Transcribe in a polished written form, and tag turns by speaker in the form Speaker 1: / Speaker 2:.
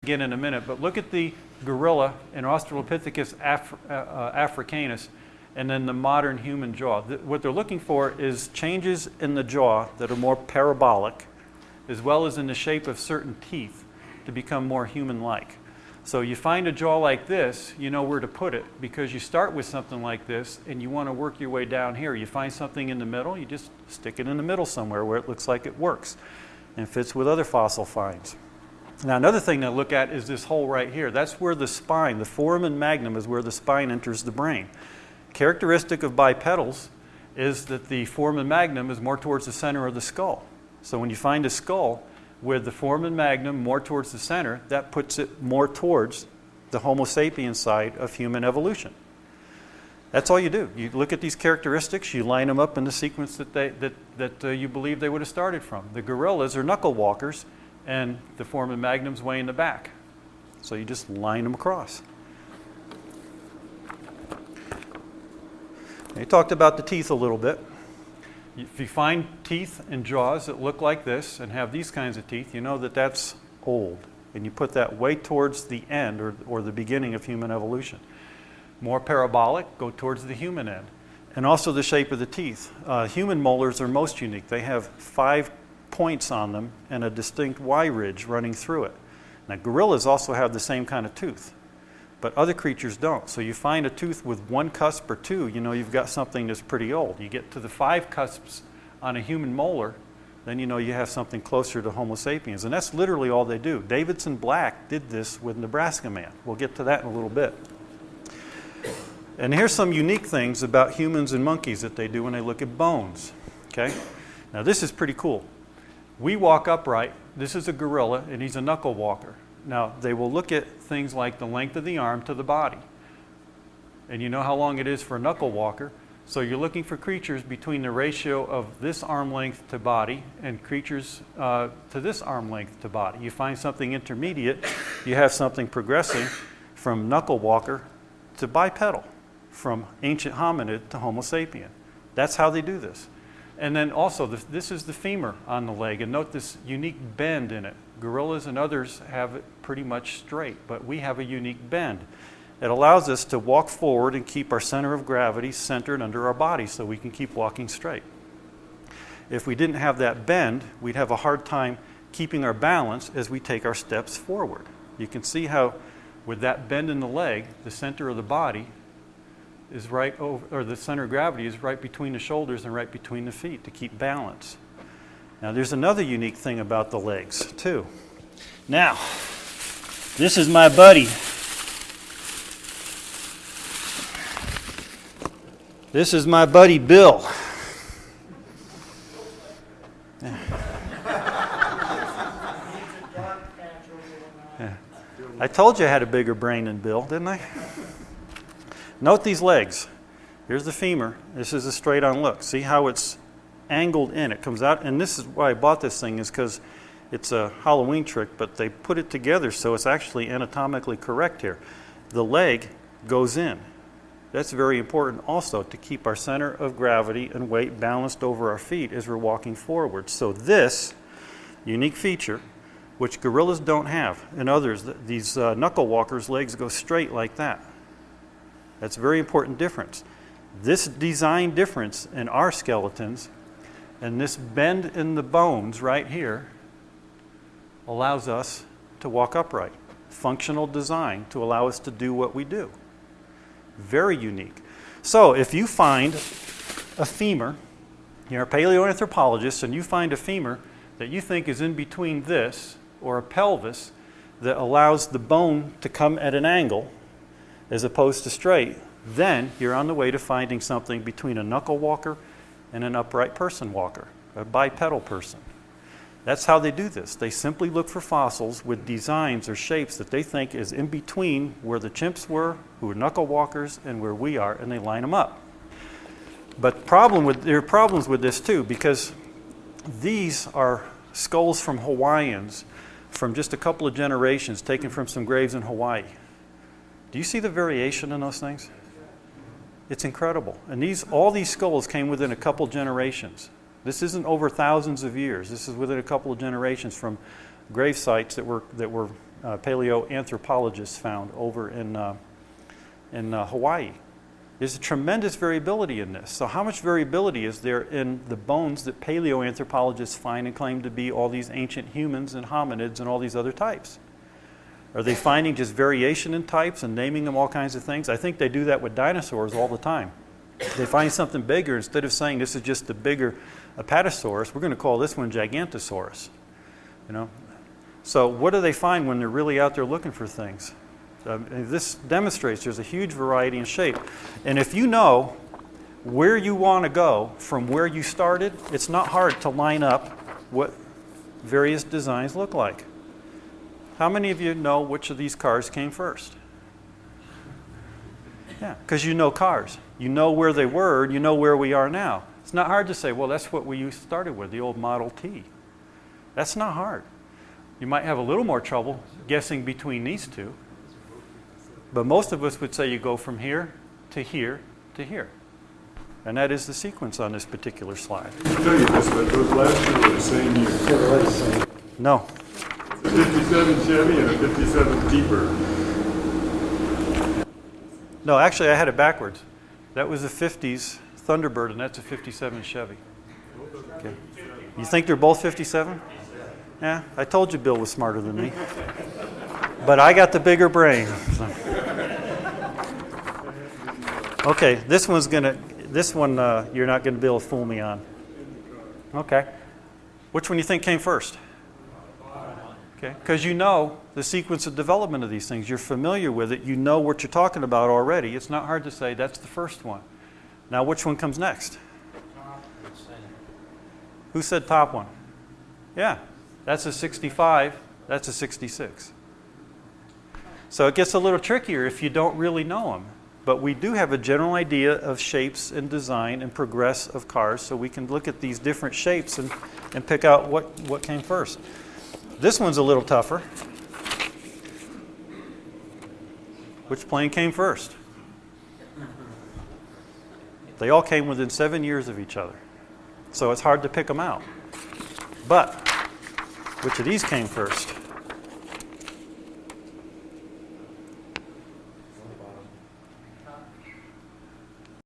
Speaker 1: again in a minute, but look at the gorilla in Australopithecus africanus and then the modern human jaw. What they're looking for is changes in the jaw that are more parabolic, as well as in the shape of certain teeth to become more human-like. So you find a jaw like this, you know where to put it, because you start with something like this and you want to work your way down here. You find something in the middle, you just stick it in the middle somewhere where it looks like it works and fits with other fossil finds. Now another thing to look at is this hole right here. That's where the spine, the foramen magnum, is where the spine enters the brain. Characteristic of bipedals is that the foramen magnum is more towards the center of the skull. So when you find a skull with the foramen magnum more towards the center, that puts it more towards the Homo sapiens side of human evolution. That's all you do. You look at these characteristics, you line them up in the sequence that you believe they would have started from. The gorillas are knuckle walkers, and the foramen magnum's way in the back. So you just line them across. We talked about the teeth a little bit. If you find teeth and jaws that look like this and have these kinds of teeth, you know that that's old. And you put that way towards the end or the beginning of human evolution. More parabolic, go towards the human end. And also the shape of the teeth. Human molars are most unique. They have 5 points on them and a distinct Y ridge running through it. Now gorillas also have the same kind of tooth, but other creatures don't. So you find a tooth with 1 cusp or 2, you know you've got something that's pretty old. You get to the 5 cusps on a human molar, then you know you have something closer to Homo sapiens. And that's literally all they do. Davidson Black did this with Nebraska Man. We'll get to that in a little bit. And here's some unique things about humans and monkeys that they do when they look at bones. Okay? Now this is pretty cool. We walk upright. This is a gorilla, and he's a knuckle walker. Now, they will look at things like the length of the arm to the body. And you know how long it is for a knuckle walker. So you're looking for creatures between the ratio of this arm length to body and creatures to this arm length to body. You find something intermediate, you have something progressing from knuckle walker to bipedal, from ancient hominid to Homo sapien. That's how they do this. And then also, this is the femur on the leg, and note this unique bend in it. Gorillas and others have it pretty much straight, but we have a unique bend. It allows us to walk forward and keep our center of gravity centered under our body so we can keep walking straight. If we didn't have that bend, we'd have a hard time keeping our balance as we take our steps forward. You can see how with that bend in the leg, the center of the body is right over, or the center of gravity is right between the shoulders and right between the feet to keep balance. Now there's another unique thing about the legs too. Now, this is my buddy. This is my buddy Bill. I told you I had a bigger brain than Bill, didn't I? Note these legs. Here's the femur. This is a straight-on look. See how it's angled in. It comes out, and this is why I bought this thing, is because it's a Halloween trick, but they put it together so it's actually anatomically correct here. The leg goes in. That's very important also to keep our center of gravity and weight balanced over our feet as we're walking forward. So this unique feature, which gorillas don't have, and others, these knuckle walkers' legs go straight like that. That's a very important difference. This design difference in our skeletons and this bend in the bones right here allows us to walk upright. Functional design to allow us to do what we do. Very unique. So if you find a femur, you're a paleoanthropologist, and you find a femur that you think is in between this or a pelvis that allows the bone to come at an angle as opposed to straight, then you're on the way to finding something between a knuckle walker and an upright person walker, a bipedal person. That's how they do this. They simply look for fossils with designs or shapes that they think is in between where the chimps were, who were knuckle walkers, and where we are, and they line them up. But there are problems with this too, because these are skulls from Hawaiians from just a couple of generations taken from some graves in Hawaii. Do you see the variation in those things? It's incredible. And all these skulls came within a couple generations. This isn't over thousands of years. This is within a couple of generations from grave sites that were paleoanthropologists found over in Hawaii. There's a tremendous variability in this. So how much variability is there in the bones that paleoanthropologists find and claim to be all these ancient humans and hominids and all these other types? Are they finding just variation in types and naming them all kinds of things? I think they do that with dinosaurs all the time. They find something bigger, instead of saying this is just a bigger Apatosaurus, we're going to call this one Gigantosaurus. You know? So what do they find when they're really out there looking for things? This demonstrates there's a huge variety in shape. And if you know where you want to go from where you started, it's not hard to line up what various designs look like. How many of you know which of these cars came first? Yeah, because you know cars. You know where they were, and you know where we are now. It's not hard to say, well, that's what we started with, the old Model T. That's not hard. You might have a little more trouble guessing between these two. But most of us would say you go from here to here to here. And that is the sequence on this particular slide.
Speaker 2: I can tell you this, but those last two were the same year.
Speaker 1: No.
Speaker 2: A 57 Chevy and a 57 Keeper.
Speaker 1: No, actually I had it backwards. That was a 50s Thunderbird, and that's a 57 Chevy. Okay. You think they're both 57? Yeah, I told you Bill was smarter than me. But I got the bigger brain. So. Okay, this one you're not going to be able to fool me on. Okay. Which one do you think came first? Okay, because you know the sequence of development of these things. You're familiar with it. You know what you're talking about already. It's not hard to say that's the first one. Now, which one comes next? Who said top one? Yeah, that's a 65. That's a 66. So it gets a little trickier if you don't really know them. But we do have a general idea of shapes and design and progress of cars, so we can look at these different shapes and pick out what came first. This one's a little tougher. Which plane came first? They all came within 7 years of each other. So it's hard to pick them out. But which of these came first?